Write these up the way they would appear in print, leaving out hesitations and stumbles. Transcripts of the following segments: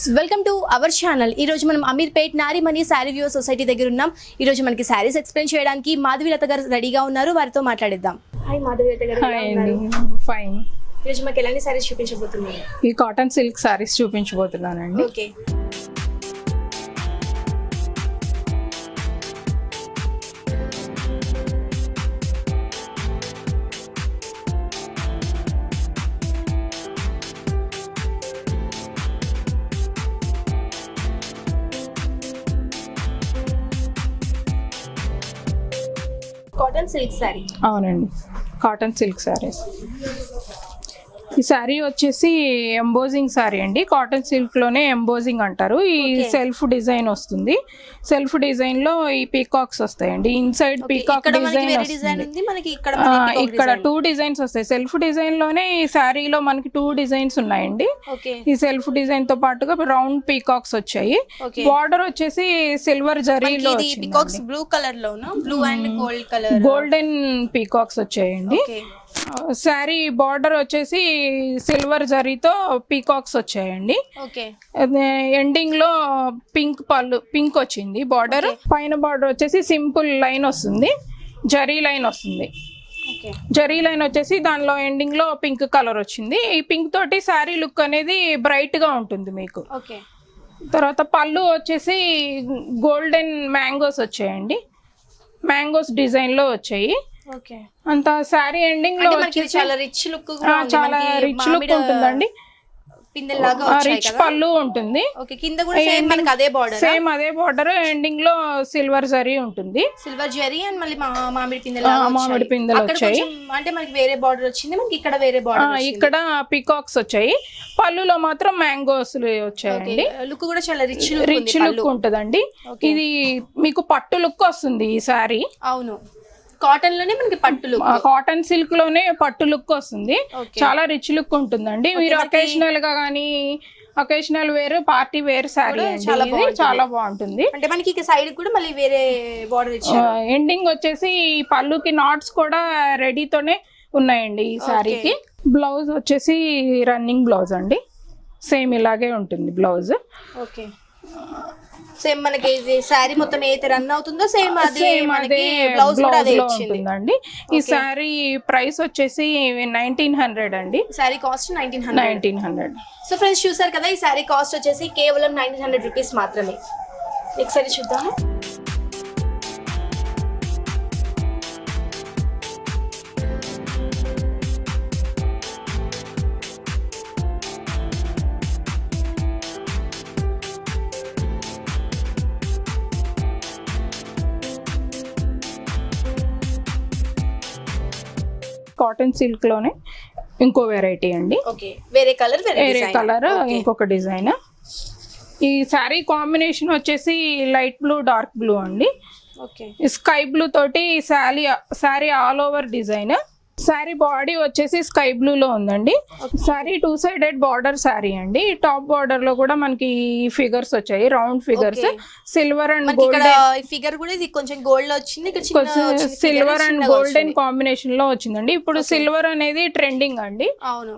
Viewers welcome to our channel. ఈ రోజు మనం అమీర్పేట్ నారీమణి శారీ వ్యూవర్ సొసైటీ దగ్గర ఉన్నాం. ఈ రోజు మనకి శారీస్ ఎక్స్ప్లెయిన్ చేయడానికి మాధవీలత గారు రెడీగా ఉన్నారు. వారితో మాట్లాడిద్దాం. హాయ్ మాధవీలత గారు, ఎలా ఉన్నారు? ఫైన్. ఈ రోజు మనకి ఎలాంటి శారీస్ చూపించబోతున్నారు? ఈ కాటన్ సిల్క్ శారీస్ చూపించబోతున్నానండి. Okay, cotton silk sari. అవునండి, కాటన్ సిల్క్ శారీస్. ఈ శారీ వచ్చేసి ఎంబోజింగ్ శారీ అండి. కాటన్ సిల్క్ లోనే ఎంబోజింగ్ అంటారు. ఈ సెల్ఫ్ డిజైన్ వస్తుంది. సెల్ఫ్ డిజైన్ లో ఈ పీకాక్స్ వస్తాయండి. ఇన్సైడ్ పీకాక్ డిజైన్ ఇక్కడ 2 డిజైన్స్ వస్తాయి. సెల్ఫ్ డిజైన్ లోనే ఈ శారీలో మనకి 2 డిజైన్స్ ఉన్నాయండి. ఈ సెల్ఫ్ డిజైన్ తో పాటుగా రౌండ్ పీకాక్స్ వచ్చాయి. బార్డర్ వచ్చేసి సిల్వర్ జరీలో బ్లూ కలర్ లో blue and gold colour golden peacocks వచ్చాయండి. శారీ బార్డర్ వచ్చేసి సిల్వర్ జరీతో పీకాక్స్ వచ్చాయండి. ఎండింగ్ లో పింక్ పళ్ళు, పింక్ వచ్చింది బార్డర్. పైన బార్డర్ వచ్చేసి సింపుల్ లైన్ వస్తుంది, జరీ లైన్ వస్తుంది. జరీ లైన్ వచ్చేసి దానిలో ఎండింగ్ లో పింక్ కలర్ వచ్చింది. ఈ పింక్ తోటి శారీ లుక్ అనేది బ్రైట్ గా ఉంటుంది మీకు. తర్వాత పళ్ళు వచ్చేసి గోల్డెన్ మ్యాంగోస్ వచ్చాయండి. మ్యాంగోస్ డిజైన్ లో వచ్చాయి. అంత శారీ ఎండింగ్ లో చాలా రిచ్ లుక్ ఉంటుందండి. రిచ్ పళ్ళు ఉంటుంది. సేమ్ అదే బార్డర్ ఎండింగ్ లో సిల్వర్ జరీ ఉంటుంది. సిల్వర్ జరీ అండ్ మళ్ళీ మామిడి పిందెలు వచ్చాయి. అంటే మనకి వేరే బార్డర్ వచ్చింది, మనకి ఇక్కడ వేరే బార్డర్, ఇక్కడ పీకాక్స్ వచ్చాయి. పళ్ళులో మాత్రం మ్యాంగోస్ వచ్చాయండి. లుక్ కూడా చాలా రిచ్ లుక్ ఉంటదండి. ఇది మీకు పట్టు లుక్ వస్తుంది ఈ శారీ. అవును, కాటన్ లోనే మనకి పట్టు లుక్, కాటన్ సిల్క్ లోనే పట్టు లుక్ వస్తుంది. చాలా రిచ్ లుక్ ఉంటుందండి. మీరు అకేషనల్ గా గానీ occasional wear, party wear sari చాలా బాగుంటుంది. అంటే మనకి సైడ్ కూడా మళ్ళీ వేరే బార్డర్ ఇచ్చారు. ఎండింగ్ వచ్చేసి పళ్ళుకి నాట్స్ కూడా రెడీతోనే ఉన్నాయండి ఈ శారీకి. బ్లౌజ్ వచ్చేసి రన్నింగ్ బ్లౌజ్ అండి. సేమ్ ఇలాగే ఉంటుంది బ్లౌజ్. ఓకే, సేమ్ మనకి శారీ మొత్తం ఏదైతే రన్ అవుతుందో సేమ్ అదే బ్లౌజ్ కూడా అదే ఉంటుందండి. ఈ శారీ ప్రైస్ వచ్చేసి 1900 అండి. శారీ కాస్ట్ 1900. సో ఫ్రెండ్స్ చూసారు కదా, ఈ శారీ కాస్ట్ వచ్చేసి కేవలం 1900 రూపీస్ మాత్రమే. ఒకసారి చూద్దాము. కాటన్ సిల్క్ లోనే ఇంకో వెరైటీ అండి. వేరే కలర్ ఇంకొక డిజైన్. ఈ శారీ కాంబినేషన్ వచ్చేసి లైట్ బ్లూ, డార్క్ బ్లూ అండి. స్కై బ్లూ తోటి sari all over design. Sari body వచ్చేసి స్కై బ్లూ లో ఉందండి. శారీ 2 సైడెడ్ బార్డర్ శారీ అండి. టాప్ బార్డర్ లో కూడా మనకి ఫిగర్స్ వచ్చాయి, round figures. Silver and golden figure కూడా ఇది కొంచెం గోల్డ్ లో వచ్చింది. సిల్వర్ అండ్ గోల్డెన్ కాంబినేషన్ లో వచ్చిందండి. ఇప్పుడు సిల్వర్ అనేది ట్రెండింగ్ అండి. అవును,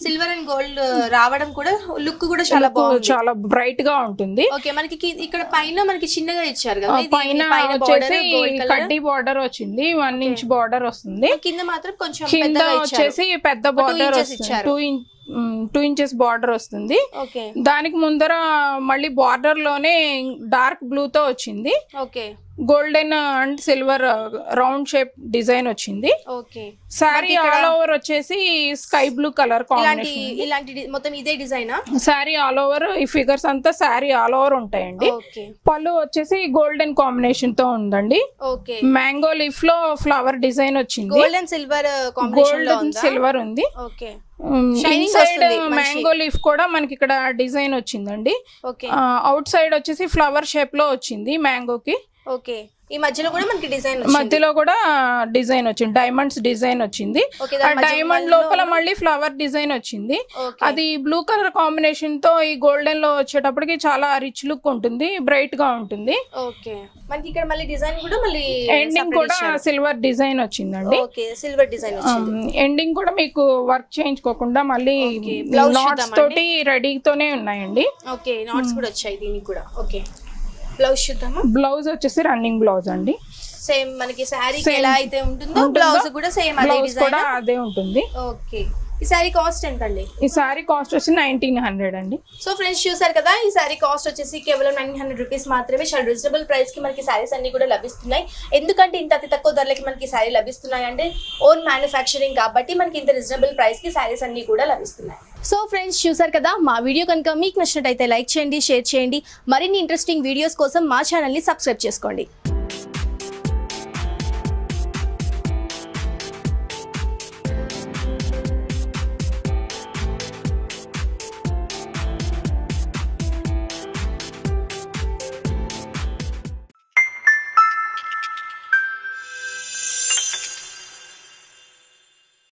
సిల్వర్ అండ్ గోల్డ్ రావడం కూడా లుక్ కూడా చాలా బాగుంది, చాలా బ్రైట్ గా ఉంటుంది. ఓకే, మనకి ఇక్కడ పైన మనకి చిన్నగా ఇచ్చారు కదా. పైన వచ్చేసి కడ్డీ బార్డర్ వచ్చింది, 1 ఇంచ్ బార్డర్ వస్తుంది. కింద మాత్రం కొంచెం కింద వచ్చేసి పెద్ద బార్డర్ వస్తుంది, 2 ఇంచెస్ బార్డర్ వస్తుంది. దానికి ముందర మళ్ళీ బార్డర్ లోనే డార్క్ బ్లూ తో వచ్చింది. Golden and silver round shape design వచ్చింది. శారీ ఆల్ ఓవర్ వచ్చేసి స్కై బ్లూ కలర్ కాంబినేషన్. ఇలాంటి మొత్తం ఇదే డిజైన్ శారీ ఆల్ ఓవర్. ఈ ఫిగర్స్ అంతా శారీ ఆల్ ఓవర్ ఉంటాయండి. పళ్ళు వచ్చేసి గోల్డెన్ కాంబినేషన్ తో ఉందండి. మ్యాంగో లీఫ్ లో ఫ్లవర్ డిజైన్ వచ్చింది. గోల్డెన్ సిల్వర్ ఉంది. ఇన్సైడ్ మ్యాంగో లీఫ్ కూడా మనకి ఇక్కడ డిజైన్ వచ్చిందండి. అవుట్ సైడ్ వచ్చేసి ఫ్లవర్ షేప్ లో వచ్చింది మ్యాంగోకి. ఈ మధ్యలో కూడా మనకి డిజైన్ మధ్యలో కూడా డిజైన్ వచ్చింది, డైమండ్స్ డిజైన్ వచ్చింది. ఆ డైమండ్ లోపల మళ్ళీ ఫ్లవర్ డిజైన్ వచ్చింది. అది బ్లూ కలర్ కాంబినేషన్ తో ఈ గోల్డెన్ లో వచ్చేటప్పటికి చాలా రిచ్ లుక్ ఉంటుంది, బ్రైట్ గా ఉంటుంది. ఓకే, మనకి ఇక్కడ మళ్ళీ డిజైన్ కూడా మళ్ళీ ఎండింగ్ కూడా సిల్వర్ డిజైన్ వచ్చిందండి. ఓకే, సిల్వర్ డిజైన్ వచ్చింది. ఎండింగ్ కూడా మీకు వర్క్ చేయించుకోకుండా మళ్ళీ నాట్స్ తోటి రెడీతోనే ఉన్నాయండి. ఓకే, నాట్స్ కూడా వచ్చాయి దీనికి కూడా. ఓకే, బ్లౌజ్ చూద్దామా? బ్లౌజ్ వచ్చేసి రన్నింగ్ బ్లౌజ్ అండి. సేమ్ మనకి శారీ ఎలా అయితే ఉంటుందో బ్లౌజ్ కూడా సేమ్ అదే డిజైన్ అదే ఉంటుంది. ఓకే, ఈ సారీ కాస్ట్ ఎంత అండి? ఈ సారీ కాస్ట్ వచ్చి 1900 అండి. సో ఫ్రెండ్స్ చూసారు కదా, ఈ సారీ కాస్ట్ వచ్చేసి కేవలం 900 రూపీస్ మాత్రమే. చాలా రీజనబుల్ ప్రైస్ కి మనకి సారీస్ అన్ని కూడా లభిస్తున్నాయి. ఎందుకంటే ఇంత అతి తక్కువ ధరలకి మనకి సారీ లభిస్తున్నాయి అంటే ఓన్ మ్యానుఫ్యాక్చరింగ్ కాబట్టి మనకి ఇంత రీజనబుల్ ప్రైస్ కి సారీస్ అన్ని కూడా లభిస్తున్నాయి. సో ఫ్రెండ్స్ చూసారు కదా, మా వీడియో కనుక మీకు నచ్చినట్టయితే లైక్ చేయండి, షేర్ చేయండి. మరిన్ని ఇంట్రెస్టింగ్ వీడియోస్ కోసం మా ఛానల్ని సబ్స్క్రైబ్ చేసుకోండి.